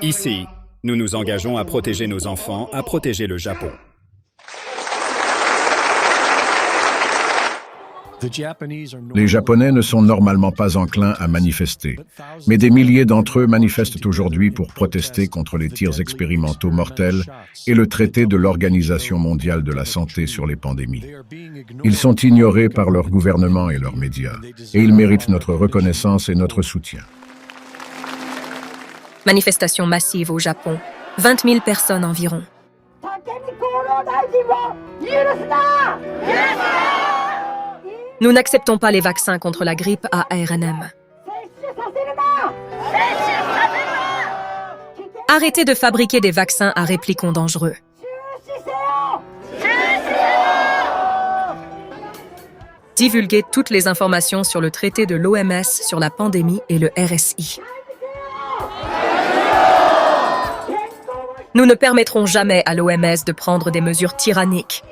Ici, nous nous engageons à protéger nos enfants, à protéger le Japon. Les Japonais ne sont normalement pas enclins à manifester, mais des milliers d'entre eux manifestent aujourd'hui pour protester contre les tirs expérimentaux mortels et le traité de l'Organisation mondiale de la santé sur les pandémies. Ils sont ignorés par leur gouvernement et leurs médias, et ils méritent notre reconnaissance et notre soutien. Manifestation massive au Japon. 20 000 personnes environ. Nous n'acceptont pas les vaccins contre la grippe à ARNM. Arrêtez de fabriquer des vaccins à réplicons dangereux. Divulguez toutes les informations sur le traité de l'OMS sur la pandémie et le RSI. Nous ne permettrons jamais à l'OMS de prendre des mesures tyranniques.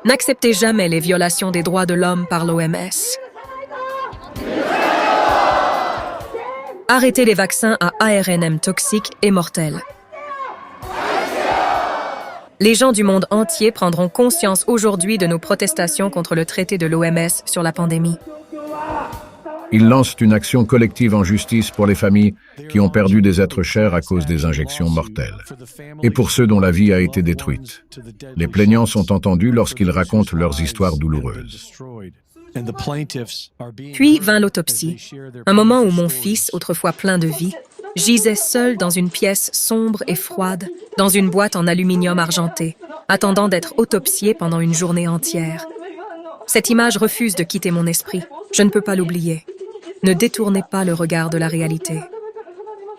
N'acceptez jamais les violations des droits de l'homme par l'OMS. Arrêtez les vaccins à ARNM toxiques et mortels. Les gens du monde entier prendront conscience aujourd'hui de nos protestations contre le traité de l'OMS sur la pandémie. Ils lancent une action collective en justice pour les familles qui ont perdu des êtres chers à cause des injections mortelles, et pour ceux dont la vie a été détruite. Les plaignants sont entendus lorsqu'ils racontent leurs histoires douloureuses. Puis vint l'autopsie, un moment où mon fils, autrefois plein de vie, gisait seul dans une pièce sombre et froide, dans une boîte en aluminium argenté, attendant d'être autopsié pendant une journée entière. Cette image refuse de quitter mon esprit. Je ne peux pas l'oublier. Ne détournez pas le regard de la réalité.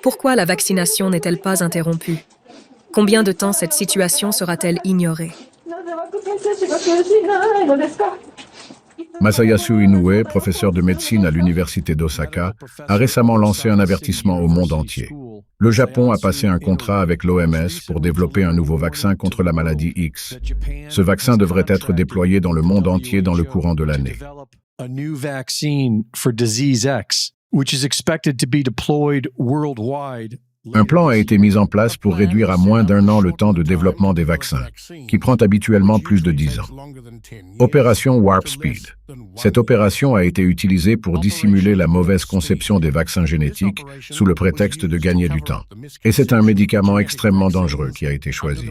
Pourquoi la vaccination n'est-elle pas interrompue? Combien de temps cette situation sera-t-elle ignorée? Masayasu Inoue, professeur de médecine à l'université d'Osaka, a récemment lancé un avertissement au monde entier. Le Japon a passé un contrat avec l'OMS pour développer un nouveau vaccin contre la maladie X. Ce vaccin devrait être déployé dans le monde entier dans le courant de l'année. A new vaccine for disease X, which is expected to be deployed worldwide. Un plan a été mis en place pour réduire à moins d'1 an le temps de développement des vaccins, qui prend habituellement plus de 10 ans. Opération Warp Speed. Cette opération a été utilisée pour dissimuler la mauvaise conception des vaccins génétiques sous le prétexte de gagner du temps. Et c'est un médicament extrêmement dangereux qui a été choisi.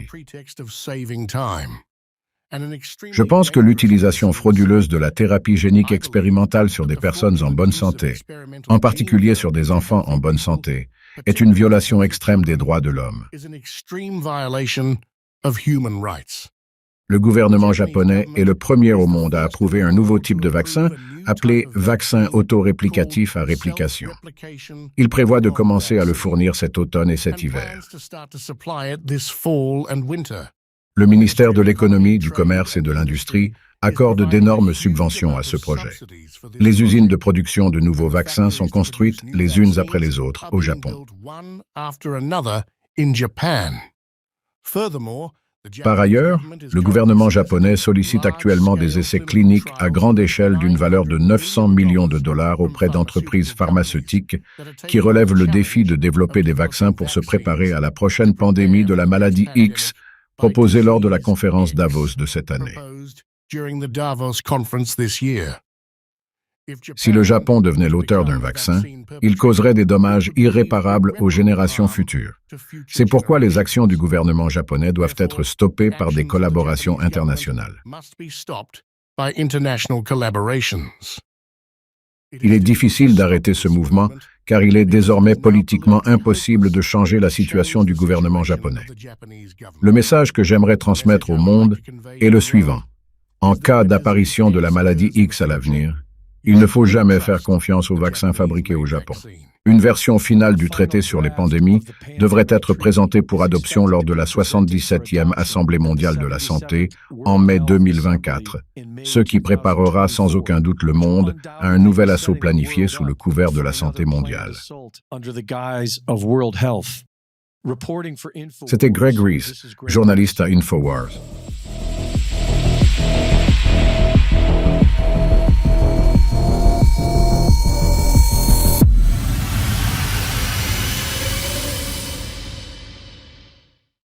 Je pense que l'utilisation frauduleuse de la thérapie génique expérimentale sur des personnes en bonne santé, en particulier sur des enfants en bonne santé, est une violation extrême des droits de l'homme. Le gouvernement japonais est le premier au monde à approuver un nouveau type de vaccin appelé vaccin autoréplicatif à réplication. Il prévoit de commencer à le fournir cet automne et cet hiver. Le ministère de l'Économie, du Commerce et de l'Industrie accorde d'énormes subventions à ce projet. Les usines de production de nouveaux vaccins sont construites les unes après les autres au Japon. Par ailleurs, le gouvernement japonais sollicite actuellement des essais cliniques à grande échelle d'une valeur de 900 millions de dollars auprès d'entreprises pharmaceutiques qui relèvent le défi de développer des vaccins pour se préparer à la prochaine pandémie de la maladie X proposée lors de la conférence Davos de cette année. Si le Japon devenait l'auteur d'un vaccin, il causerait des dommages irréparables aux générations futures. C'est pourquoi les actions du gouvernement japonais doivent être stoppées par des collaborations internationales. Il est difficile d'arrêter ce mouvement car il est désormais politiquement impossible de changer la situation du gouvernement japonais. Le message que j'aimerais transmettre au monde est le suivant. En cas d'apparition de la maladie X à l'avenir, il ne faut jamais faire confiance aux vaccins fabriqués au Japon. Une version finale du traité sur les pandémies devrait être présentée pour adoption lors de la 77e Assemblée mondiale de la santé en mai 2024, ce qui préparera sans aucun doute le monde à un nouvel assaut planifié sous le couvert de la santé mondiale. C'était Greg Reese, journaliste à InfoWars.